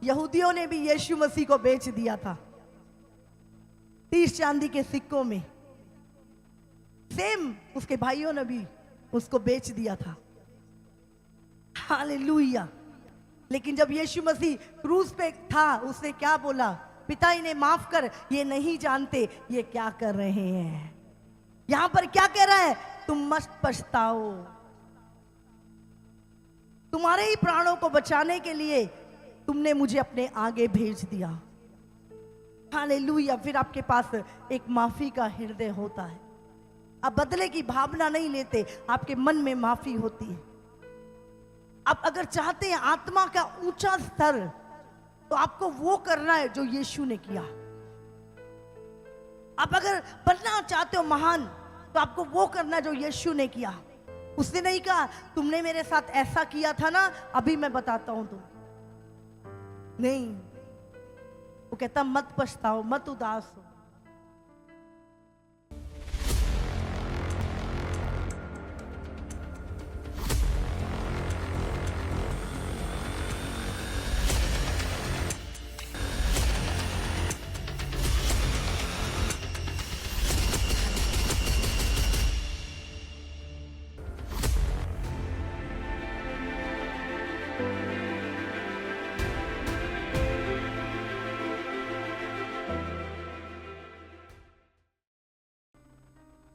यहूदियों ने भी यीशु मसीह को बेच दिया था 30 चांदी के सिक्कों में। सेम उसके भाइयों ने भी उसको बेच दिया था। हालेलुया। लेकिन जब यीशु मसीह क्रूस पे था, उसने क्या बोला? पिता इन्हें माफ कर, ये नहीं जानते ये क्या कर रहे हैं। यहां पर क्या कह रहा है? तुम मत पछताओ। तुम्हारे ही प्राणों को बचाने के लिए तुमने मुझे अपने आगे भेज दिया। हालेलुया। फिर आपके पास एक माफी का हृदय होता है। आप बदले की भावना नहीं लेते, आपके मन में माफी होती है। आप अगर चाहते हैं आत्मा का ऊंचा स्तर, तो आपको वो करना है जो यीशु ने किया। आप अगर बनना चाहते हो महान, तो आपको वो करना है जो यीशु ने किया। उसने नहीं कहा तुमने मेरे साथ ऐसा किया था ना, अभी मैं बताता हूं तुम। नहीं, वो कहता मत पछताओ, मत उदास हो।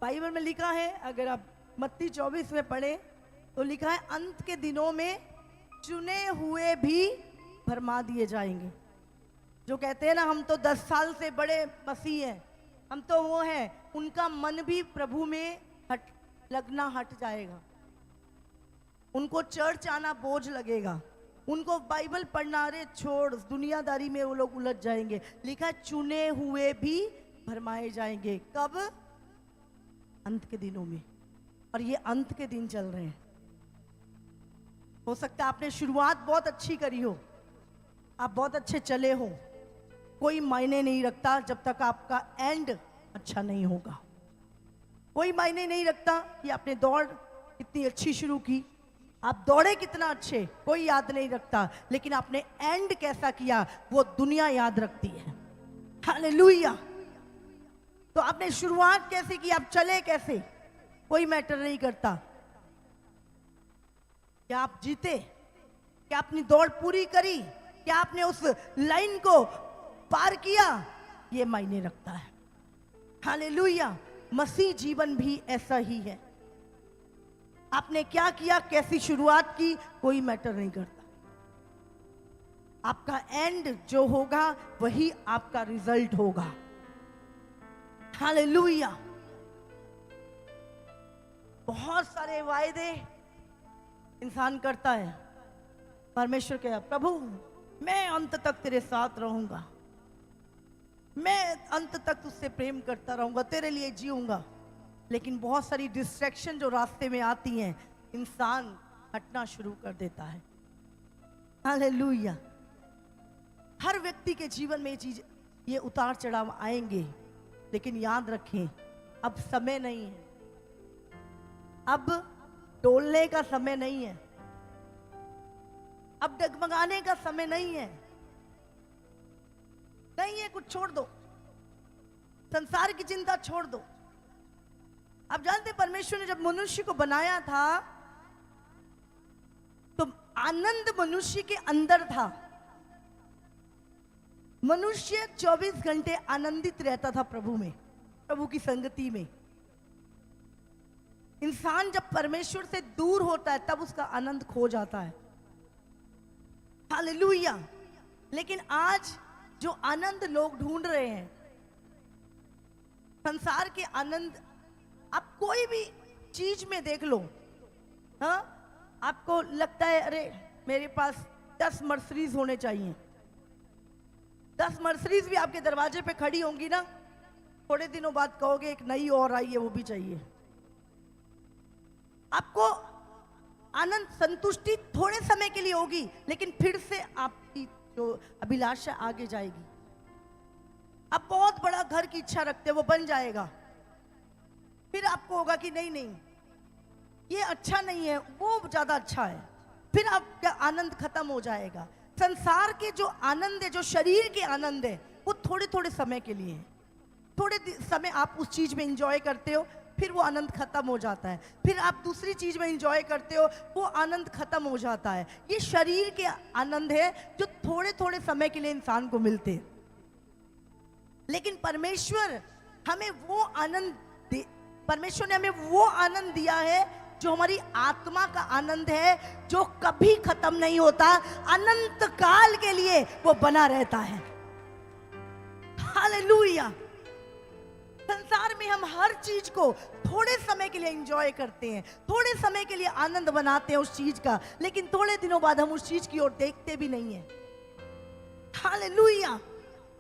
बाइबल में लिखा है, अगर आप मत्ती 24 में पढ़े तो लिखा है अंत के दिनों में चुने हुए भी भरमा दिए जाएंगे। जो कहते हैं ना हम तो 10 साल से बड़े मसीह हैं, हम तो वो हैं, उनका मन भी प्रभु में लगना हट जाएगा। उनको चर्च आना बोझ लगेगा, उनको बाइबल पढ़ना अरे छोड़, दुनियादारी में वो लोग उलझ जाएंगे। लिखा है चुने हुए भी भरमाए जाएंगे। कब? अंत के दिनों में। और ये अंत के दिन चल रहे हैं। हो सकता है आपने शुरुआत बहुत अच्छी करी हो, आप बहुत अच्छे चले हो, कोई मायने नहीं रखता जब तक आपका एंड अच्छा नहीं होगा। कोई मायने नहीं रखता कि आपने दौड़ कितनी अच्छी शुरू की, आप दौड़े कितना अच्छे, कोई याद नहीं रखता, लेकिन आपने एंड कैसा किया वो दुनिया याद रखती है। हालेलुया। तो आपने शुरुआत कैसे की, आप चले कैसे, कोई मैटर नहीं करता। क्या आप जीते, क्या आपने दौड़ पूरी करी, क्या आपने उस लाइन को पार किया, ये मायने रखता है। हालेलुया। मसीह जीवन भी ऐसा ही है। आपने क्या किया, कैसी शुरुआत की, कोई मैटर नहीं करता। आपका एंड जो होगा वही आपका रिजल्ट होगा। हालेलुया। बहुत सारे वायदे इंसान करता है। परमेश्वर कहे प्रभु मैं अंत तक तेरे साथ रहूंगा, मैं अंत तक तुझसे प्रेम करता रहूंगा, तेरे लिए जीऊंगा। लेकिन बहुत सारी डिस्ट्रैक्शन जो रास्ते में आती हैं, इंसान हटना शुरू कर देता है। हालेलुया। हर व्यक्ति के जीवन में ये उतार चढ़ाव आएंगे, लेकिन याद रखें अब समय नहीं है, अब डोलने का समय नहीं है, अब डगमगाने का समय नहीं है। नहीं है, कुछ छोड़ दो, संसार की चिंता छोड़ दो। आप जानते परमेश्वर ने जब मनुष्य को बनाया था तो आनंद मनुष्य के अंदर था। मनुष्य 24 घंटे आनंदित रहता था प्रभु में, प्रभु की संगति में। इंसान जब परमेश्वर से दूर होता है तब उसका आनंद खो जाता है। हालेलुया। लेकिन आज जो आनंद लोग ढूंढ रहे हैं, संसार के आनंद, आप कोई भी चीज में देख लो, हाँ, आपको लगता है अरे मेरे पास 10 मर्सिडीज होने चाहिए। 10 मर्सिडीज भी आपके दरवाजे पे खड़ी होंगी ना, थोड़े दिनों बाद कहोगे एक नई और आई है, वो भी चाहिए। आपको आनंद, संतुष्टि थोड़े समय के लिए होगी, लेकिन फिर से आपकी जो अभिलाषा आगे जाएगी। आप बहुत बड़ा घर की इच्छा रखते हो, वो बन जाएगा, फिर आपको होगा कि नहीं नहीं ये अच्छा नहीं है, वो ज्यादा अच्छा है, फिर आपका आनंद खत्म हो जाएगा। संसार के जो आनंद है, जो शरीर के आनंद है, वो थोड़े थोड़े समय के लिए है। थोड़े समय आप उस चीज में एंजॉय करते हो, फिर वो आनंद खत्म हो जाता है। फिर आप दूसरी चीज में एंजॉय करते हो, वो आनंद खत्म हो जाता है। ये शरीर के आनंद है जो थोड़े थोड़े समय के लिए इंसान को मिलते हैं। लेकिन परमेश्वर हमें वो परमेश्वर ने हमें वो आनंद दिया है जो हमारी आत्मा का आनंद है, जो कभी खत्म नहीं होता, अनंत काल के लिए वो बना रहता है। हालेलुया। संसार में हम हर चीज को थोड़े समय के लिए एंजॉय करते हैं, थोड़े समय के लिए आनंद बनाते हैं उस चीज का, लेकिन थोड़े दिनों बाद हम उस चीज की ओर देखते भी नहीं है। हालेलुया।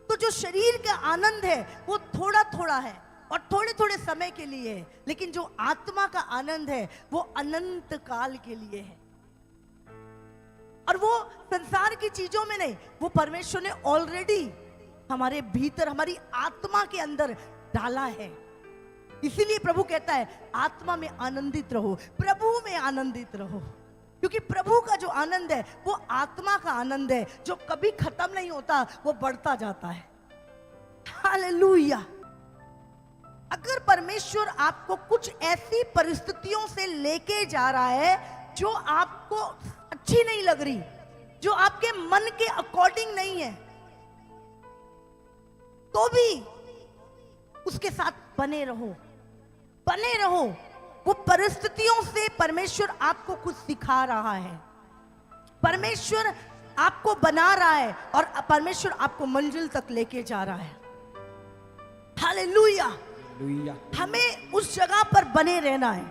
तो जो शरीर का आनंद है वो थोड़ा थोड़ा है और थोड़े थोड़े समय के लिए है, लेकिन जो आत्मा का आनंद है वो अनंत काल के लिए है। और वो संसार की चीजों में नहीं, वो परमेश्वर ने ऑलरेडी हमारे भीतर, हमारी आत्मा के अंदर डाला है। इसीलिए प्रभु कहता है आत्मा में आनंदित रहो, प्रभु में आनंदित रहो, क्योंकि प्रभु का जो आनंद है वो आत्मा का आनंद है जो कभी खत्म नहीं होता, वो बढ़ता जाता है। हालेलुया। अगर परमेश्वर आपको कुछ ऐसी परिस्थितियों से लेके जा रहा है जो आपको अच्छी नहीं लग रही, जो आपके मन के अकॉर्डिंग नहीं है, तो भी उसके साथ बने रहो, बने रहो। वो परिस्थितियों से परमेश्वर आपको कुछ सिखा रहा है, परमेश्वर आपको बना रहा है और परमेश्वर आपको मंजिल तक लेके जा रहा है। हालेलुया। हमें उस जगह पर बने रहना है।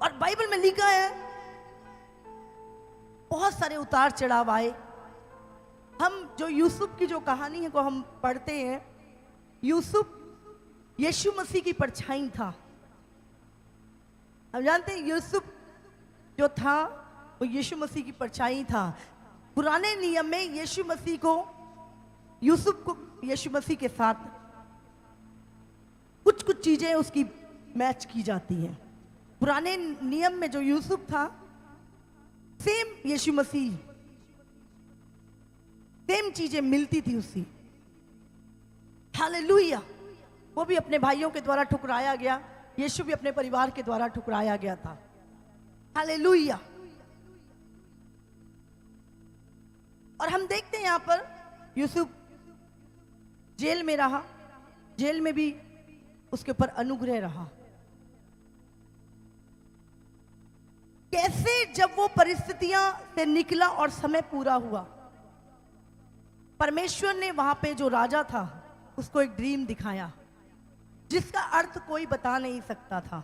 और बाइबल में लिखा है बहुत सारे उतार चढ़ाव आए। हम जो यूसुफ की जो कहानी है को हम पढ़ते हैं, यूसुफ यीशु मसीह की परछाई था। हम जानते हैं यूसुफ जो था वो यीशु मसीह की परछाई था। पुराने नियम में यीशु मसीह को, यूसुफ को यीशु मसीह के साथ कुछ कुछ चीजें उसकी मैच की जाती हैं। पुराने नियम में जो यूसुफ था, सेम यीशु मसीह, सेम चीजें मिलती थी उससे। हालेलुया। वो भी अपने भाइयों के द्वारा ठुकराया गया, यीशु भी अपने परिवार के द्वारा ठुकराया गया था। हालेलुया। और हम देखते हैं यहां पर यूसुफ जेल में रहा, जेल में भी उसके ऊपर अनुग्रह रहा। कैसे जब वो परिस्थितियां से निकला और समय पूरा हुआ, परमेश्वर ने वहां पे जो राजा था उसको एक ड्रीम दिखाया जिसका अर्थ कोई बता नहीं सकता था।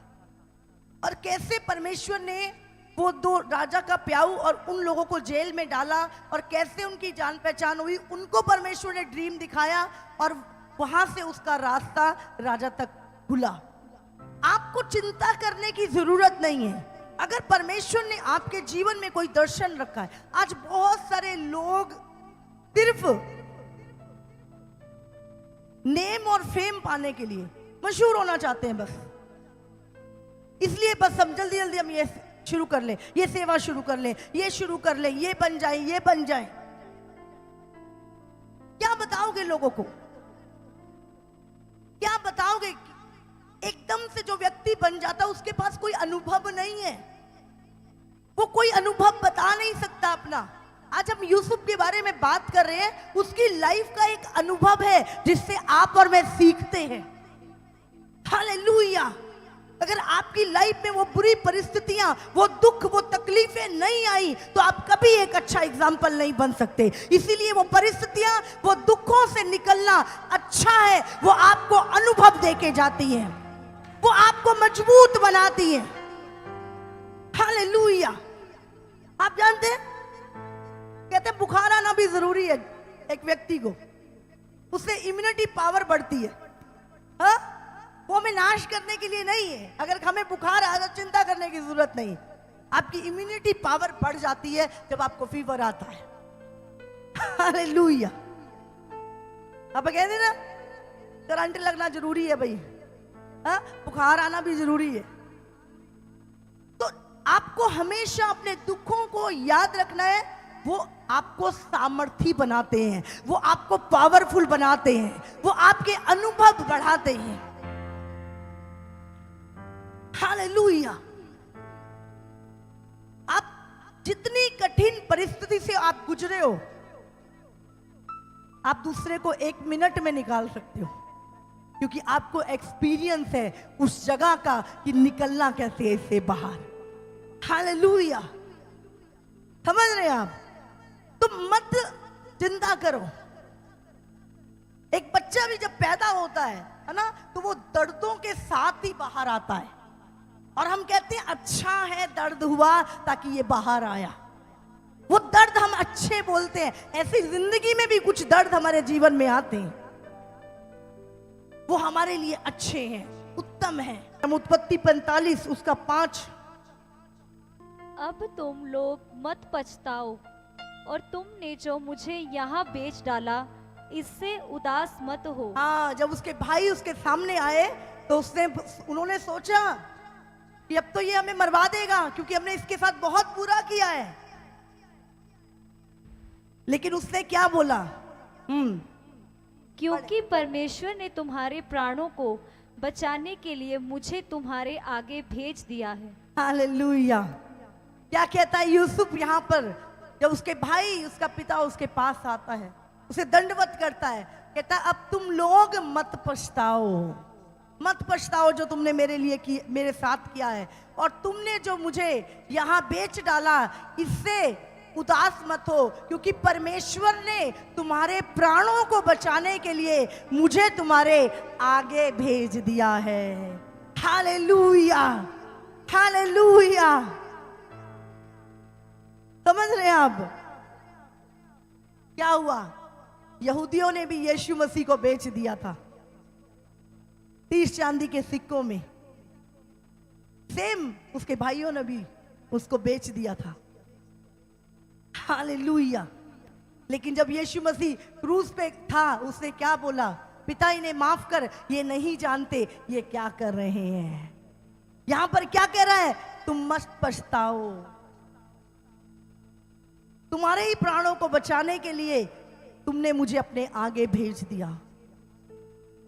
और कैसे परमेश्वर ने वो दो राजा का प्याऊ और उन लोगों को जेल में डाला और कैसे उनकी जान पहचान हुई, उनको परमेश्वर ने ड्रीम दिखाया और वहां से उसका रास्ता राजा तक खुला। आपको चिंता करने की जरूरत नहीं है। अगर परमेश्वर ने आपके जीवन में कोई दर्शन रखा है, आज बहुत सारे लोग सिर्फ नेम और फेम पाने के लिए मशहूर होना चाहते हैं, बस इसलिए बस हम जल्दी जल्दी हम ये शुरू कर ले, ये सेवा शुरू कर ले, ये शुरू कर ले, ये बन जाए, ये बन जाए। क्या बताओगे लोगों को? क्या बताओगे? एकदम से जो व्यक्ति बन जाता है उसके पास कोई अनुभव नहीं है, वो कोई अनुभव बता नहीं सकता अपना। आज हम यूसुफ के बारे में बात कर रहे हैं, उसकी लाइफ का एक अनुभव है जिससे आप और मैं सीखते हैं। हालेलुया। अगर आपकी लाइफ में वो बुरी परिस्थितियां, वो दुख, वो तकलीफें नहीं आई तो आप कभी एक अच्छा एग्जाम्पल नहीं बन सकते। इसीलिए वो परिस्थितियां, वो दुखों से निकलना अच्छा है, वो आपको अनुभव देके जाती है, वो आपको मजबूत बनाती है। हालेलुया। आप जानते हैं, कहते हैं बुखार आना भी जरूरी है एक व्यक्ति को, उससे इम्यूनिटी पावर बढ़ती है। हाँ? वो हमें नाश करने के लिए नहीं है। अगर हमें बुखार आ तो चिंता करने की जरूरत नहीं, आपकी इम्यूनिटी पावर बढ़ जाती है जब आपको फीवर आता है। हालेलुया। आप कहते ना करंट लगना जरूरी है भाई, हाँ? बुखार आना भी जरूरी है। तो आपको हमेशा अपने दुखों को याद रखना है, वो आपको सामर्थी बनाते हैं, वो आपको पावरफुल बनाते हैं, वो आपके अनुभव बढ़ाते हैं। हालेलुया। आप जितनी कठिन परिस्थिति से आप गुजरे हो, आप दूसरे को 1 मिनट में निकाल सकते हो, क्योंकि आपको एक्सपीरियंस है उस जगह का कि निकलना कैसे है इससे बाहर। हालेलुया। समझ रहे हैं आप? तो मत चिंता करो। एक बच्चा भी जब पैदा होता है ना, तो वो दर्दों के साथ ही बाहर आता है, और हम कहते हैं अच्छा है दर्द हुआ ताकि ये बाहर आया। वो दर्द हम अच्छे बोलते हैं। ऐसी जिंदगी में भी कुछ दर्द हमारे जीवन में आते हैं, वो हमारे लिए अच्छे हैं, उत्तम हैं। हम उत्पत्ति 45 उसका 5। अब तुम लोग मत पछताओ, और तुमने जो मुझे यहाँ बेच डाला इससे उदास मत हो। हाँ, जब उसके भाई उसके सामने आए तो उन्होंने सोचा कि अब तो ये हमें मरवा देगा, क्योंकि हमने इसके साथ बहुत बुरा किया है। लेकिन उसने क्या बोला? क्योंकि परमेश्वर ने तुम्हारे प्राणों को बचाने के लिए मुझे तुम्हारे आगे भेज दिया है। हालेलुया। क्या कहता है यूसुफ यहाँ पर? जब उसके भाई, उसका पिता उसके पास आता है, उसे दंडवत करता है, कहता है अब तुम लोग मत पछताओ, मत पछताओ जो तुमने मेरे साथ किया है, और तुमने जो मुझे यहाँ बेच डाला इससे उदास मत हो, क्योंकि परमेश्वर ने तुम्हारे प्राणों को बचाने के लिए मुझे तुम्हारे आगे भेज दिया है। Hallelujah, hallelujah. समझ रहे हैं आप क्या हुआ? यहूदियों ने भी यीशु मसीह को बेच दिया था 30 चांदी के सिक्कों में। सेम उसके भाइयों ने भी उसको बेच दिया था। हालेलुया। लेकिन जब यीशु मसीह क्रूस पे था, उसने क्या बोला? पिता इन्हें माफ कर, ये नहीं जानते ये क्या कर रहे हैं। यहां पर क्या कह रहा है? तुम मत पछताओ, तुम्हारे ही प्राणों को बचाने के लिए तुमने मुझे अपने आगे भेज दिया।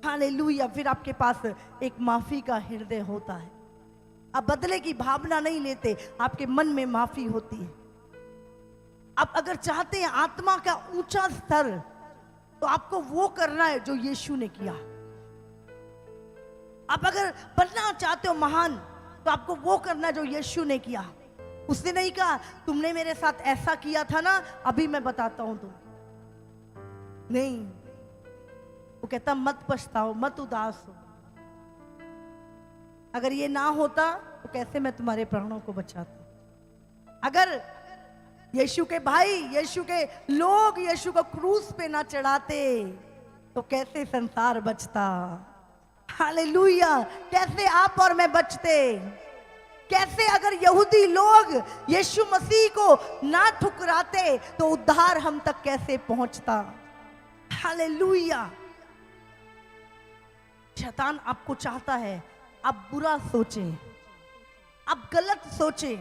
हालेलुया। फिर आपके पास एक माफी का हृदय होता है। आप बदले की भावना नहीं लेते, आपके मन में माफी होती है। आप अगर चाहते हैं आत्मा का ऊंचा स्तर, तो आपको वो करना है जो यीशु ने किया। आप अगर बनना चाहते हो महान, तो आपको वो करना है जो यीशु ने किया। उसने नहीं कहा तुमने मेरे साथ ऐसा किया था ना, अभी मैं बताता हूं तुम नहीं। वो कहता मत पछताओ, मत उदास हो। अगर ये ना होता तो कैसे मैं तुम्हारे प्राणों को बचाता? अगर यीशु के भाई, यीशु के लोग यीशु को क्रूस पे ना चढ़ाते तो कैसे संसार बचता? हालेलुया। कैसे आप और मैं बचते? कैसे अगर यहूदी लोग यीशु मसीह को ना ठुकराते तो उद्धार हम तक कैसे पहुंचता? हालेलुया। शैतान आपको चाहता है आप बुरा सोचें, आप गलत सोचें,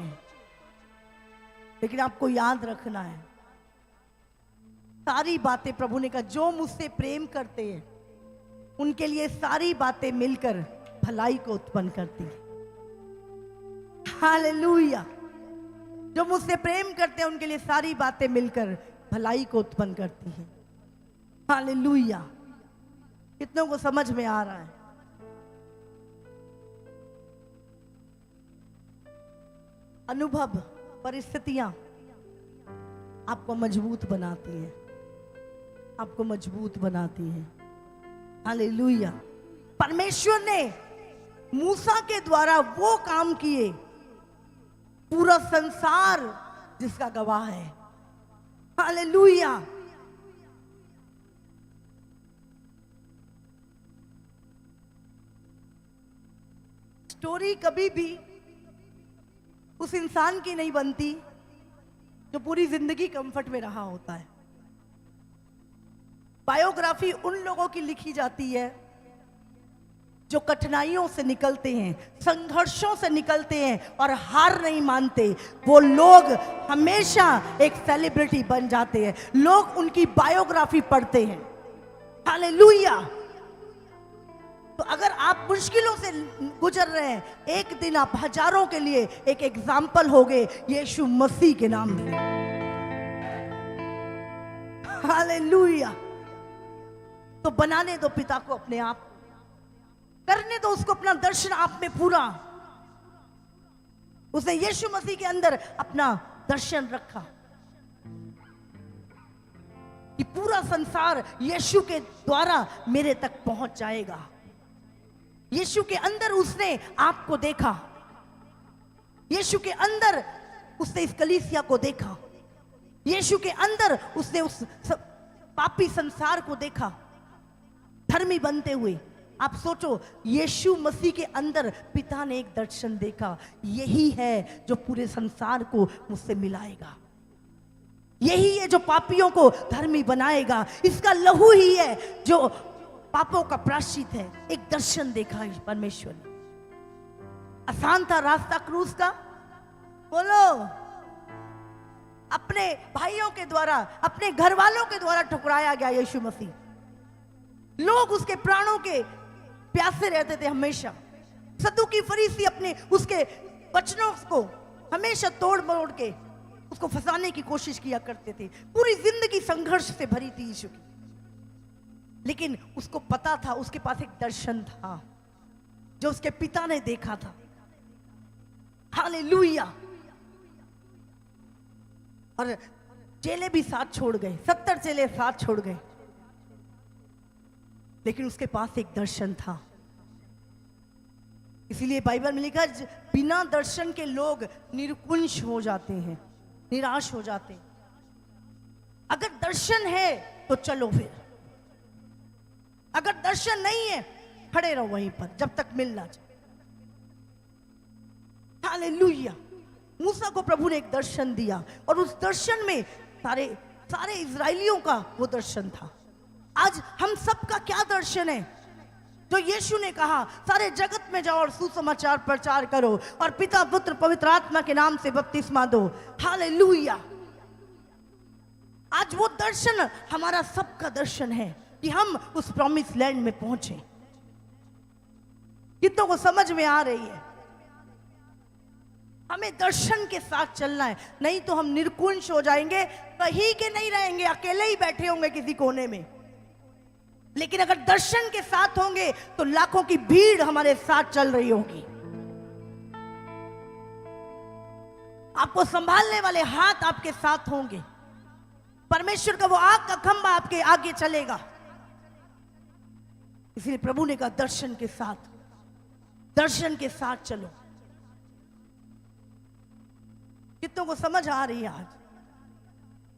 लेकिन आपको याद रखना है सारी बातें, प्रभु ने कहा जो मुझसे प्रेम करते हैं उनके लिए सारी बातें मिलकर भलाई को उत्पन्न करती है। हालेलुया। जो मुझसे प्रेम करते हैं उनके लिए सारी बातें मिलकर भलाई को उत्पन्न करती है। हालेलुया। कितनों को समझ में आ रहा है? अनुभव, परिस्थितियां आपको मजबूत बनाती हैं, आपको मजबूत बनाती हैं। हालेलुया। परमेश्वर ने मूसा के द्वारा वो काम किए, पूरा संसार जिसका गवाह है। हालेलुया। स्टोरी कभी भी उस इंसान की नहीं बनती जो पूरी जिंदगी कंफर्ट में रहा होता है। बायोग्राफी उन लोगों की लिखी जाती है जो कठिनाइयों से निकलते हैं, संघर्षों से निकलते हैं और हार नहीं मानते, वो लोग हमेशा एक सेलिब्रिटी बन जाते हैं। लोग उनकी बायोग्राफी पढ़ते हैं। हालेलुया। तो अगर आप मुश्किलों से गुजर रहे हैं, एक दिन आप हजारों के लिए एक एग्जाम्पल होगे यीशु मसीह के नाम से। हालेलुया। तो बनाने दो पिता को अपने आप, करने दो उसको अपना दर्शन आप में पूरा। उसने यीशु मसीह के अंदर अपना दर्शन रखा कि पूरा संसार यीशु के द्वारा मेरे तक पहुंच जाएगा। यीशु के अंदर उसने आपको देखा, यीशु के अंदर उसने इस कलीसिया को देखा, यीशु के अंदर उसने उस पापी संसार को देखा धर्मी बनते हुए। आप सोचो, यीशु मसीह के अंदर पिता ने एक दर्शन देखा, यही है जो पूरे संसार को मुझसे मिलाएगा, यही है जो पापियों को धर्मी बनाएगा, इसका लहू ही है जो पापों का प्रायश्चित है। एक दर्शन देखा परमेश्वर ने। आसान था रास्ता क्रूस का? बोलो। अपने भाइयों के द्वारा, अपने घर वालों के द्वारा ठुकराया गया यीशु मसीह। लोग उसके प्राणों के प्यासे रहते थे हमेशा। सदूकी फरीसी अपने उसके वचनों को हमेशा तोड़ मरोड़ के उसको फंसाने की कोशिश किया करते थे। पूरी जिंदगी संघर्ष से भरी थी यीशु की, लेकिन उसको पता था, उसके पास एक दर्शन था जो उसके पिता ने देखा था। हालेलुया। और चेले भी साथ छोड़ गए, 70 चेले साथ छोड़ गए, लेकिन उसके पास एक दर्शन था। इसीलिए बाइबल में लिखा है, बिना दर्शन के लोग निरकुंश हो जाते हैं, निराश हो जाते हैं। अगर दर्शन है तो चलो फिर, अगर दर्शन नहीं है खड़े रहो वहीं पर जब तक मिल ना जाए। हालेलुया। मूसा को प्रभु ने एक दर्शन दिया और उस दर्शन में सारे इजरायलियों का वो दर्शन था। आज हम सबका क्या दर्शन है? जो यीशु ने कहा, सारे जगत में जाओ और सुसमाचार प्रचार करो और पिता पुत्र पवित्र आत्मा के नाम से बपतिस्मा दो। हालेलुया। आज वो दर्शन हमारा सबका दर्शन है कि हम उस प्रॉमिस लैंड में पहुंचे। कितनों को समझ में आ रही है? हमें दर्शन के साथ चलना है, नहीं तो हम निरकुंश हो जाएंगे, कहीं के नहीं रहेंगे, अकेले ही बैठे होंगे किसी कोने में। लेकिन अगर दर्शन के साथ होंगे तो लाखों की भीड़ हमारे साथ चल रही होगी। आपको संभालने वाले हाथ आपके साथ होंगे, परमेश्वर का वो आग का खंभा आपके आगे चलेगा। इसलिए प्रभु ने कहा दर्शन के साथ चलो। कितनों को समझ आ रही है? आज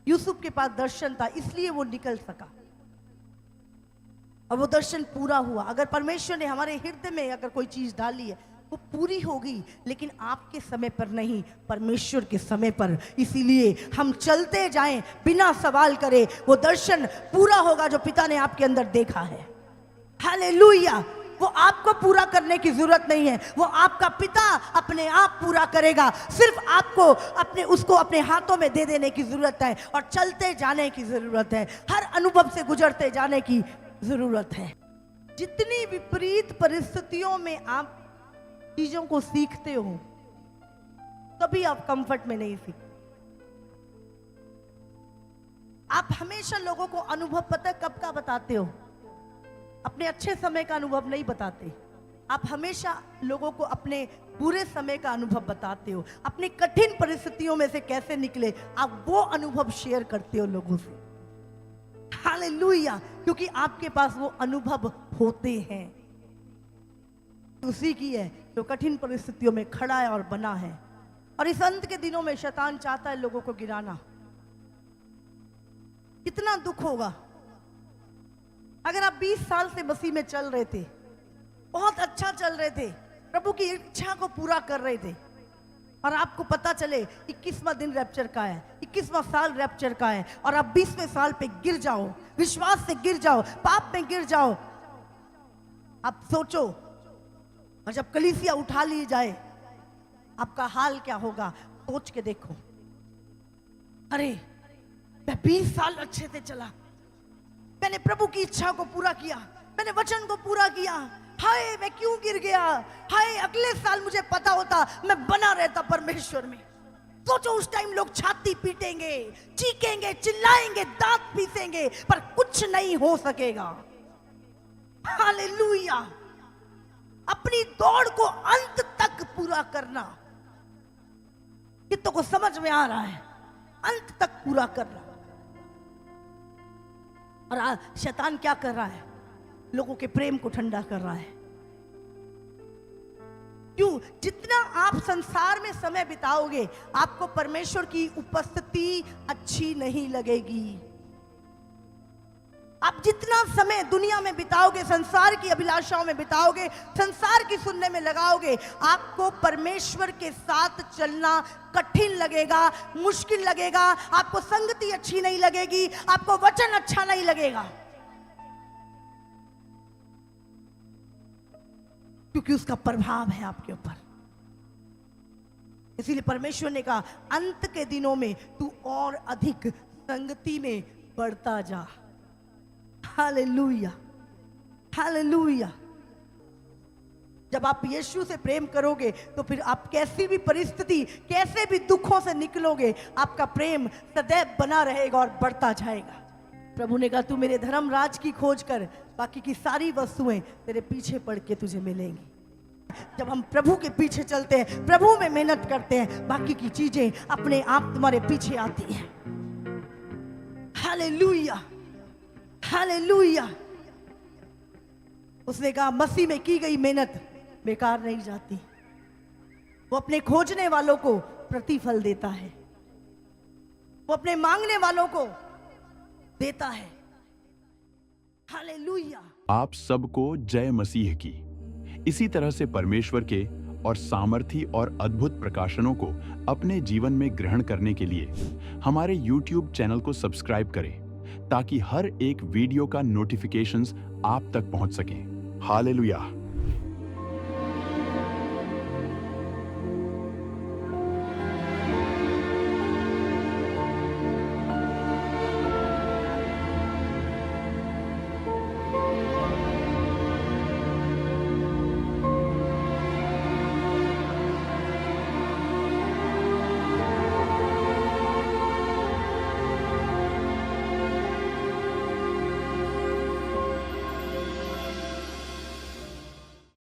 यूसुफ के पास दर्शन था, इसलिए वो निकल सका और वो दर्शन पूरा हुआ। अगर परमेश्वर ने हमारे हृदय में अगर कोई चीज डाली है वो पूरी होगी, लेकिन आपके समय पर नहीं, परमेश्वर के समय पर। इसीलिए हम चलते जाएं बिना सवाल करे, वो दर्शन पूरा होगा जो पिता ने आपके अंदर देखा है। हालेलुया। वो आपको पूरा करने की जरूरत नहीं है, वो आपका पिता अपने आप पूरा करेगा। सिर्फ आपको उसको अपने हाथों में दे देने की जरूरत है और चलते जाने की जरूरत है, हर अनुभव से गुजरते जाने की जरूरत है। जितनी विपरीत परिस्थितियों में आप चीजों को सीखते हो, कभी आप कंफर्ट में नहीं सीखते। आप हमेशा लोगों को अनुभव पता कब का बताते हो? अपने अच्छे समय का अनुभव नहीं बताते। आप हमेशा लोगों को अपने बुरे समय का अनुभव बताते हो, अपनी कठिन परिस्थितियों में से कैसे निकले, आप वो अनुभव शेयर करते हो लोगों से। हालेलुया। क्योंकि आपके पास वो अनुभव होते हैं। उसी की है जो कठिन परिस्थितियों में खड़ा है और बना है। और इस अंत के दिनों में शैतान चाहता है लोगों को गिराना। कितना दुख होगा अगर आप 20 साल से मसीह में चल रहे थे, बहुत अच्छा चल रहे थे, प्रभु की इच्छा को पूरा कर रहे थे, और आपको पता चले 21वां दिन रैप्चर का है, 21वां साल रैप्चर का है, और आप 20वें साल पे गिर जाओ, विश्वास से गिर जाओ, पाप में गिर जाओ। आप सोचो और जब कलीसिया उठा ली जाए, आपका हाल क्या होगा सोच के देखो। अरे मैं 20 साल अच्छे से चला, मैंने प्रभु की इच्छा को पूरा किया, मैंने वचन को पूरा किया, हाय मैं क्यों गिर गया, हाय अगले साल मुझे पता होता मैं बना रहता परमेश्वर में। सोचो उस टाइम लोग छाती पीटेंगे, चीखेंगे, चिल्लाएंगे, दांत पीसेंगे, पर कुछ नहीं हो सकेगा। हालेलुया। अपनी दौड़ को अंत तक पूरा करना, कितनों को समझ में आ रहा है? अंत तक पूरा करना। और आज शैतान क्या कर रहा है? लोगों के प्रेम को ठंडा कर रहा है। क्यों? जितना आप संसार में समय बिताओगे, आपको परमेश्वर की उपस्थिति अच्छी नहीं लगेगी। आप जितना समय दुनिया में बिताओगे, संसार की अभिलाषाओं में बिताओगे, संसार की सुनने में लगाओगे, आपको परमेश्वर के साथ चलना कठिन लगेगा, मुश्किल लगेगा। आपको संगति अच्छी नहीं लगेगी, आपको वचन अच्छा नहीं लगेगा, क्योंकि उसका प्रभाव है आपके ऊपर। इसीलिए परमेश्वर ने कहा अंत के दिनों में तू और अधिक संगति में बढ़ता जा। Hallelujah, hallelujah. जब आप यीशु से प्रेम करोगे तो फिर आप कैसी भी परिस्थिति, कैसे भी दुखों से निकलोगे, आपका प्रेम सदैव बना रहेगा और बढ़ता जाएगा। प्रभु ने कहा तू मेरे धर्म राज की खोज कर, बाकी की सारी वस्तुएं तेरे पीछे पड़ के तुझे मिलेंगी। जब हम प्रभु के पीछे चलते हैं, प्रभु में मेहनत करते हैं, बाकी की चीजें अपने आप तुम्हारे पीछे आती हैं। Hallelujah, hallelujah. उसने कहा मसीह में की गई मेहनत बेकार नहीं जाती, वो अपने खोजने वालों को प्रतिफल देता है, वो अपने मांगने वालों को देता है। हालेलुया। आप सबको जय मसीह की। इसी तरह से परमेश्वर के और सामर्थी और अद्भुत प्रकाशनों को अपने जीवन में ग्रहण करने के लिए हमारे YouTube चैनल को सब्सक्राइब करें, ताकि हर एक वीडियो का नोटिफिकेशंस आप तक पहुंच सके। हालेलुया।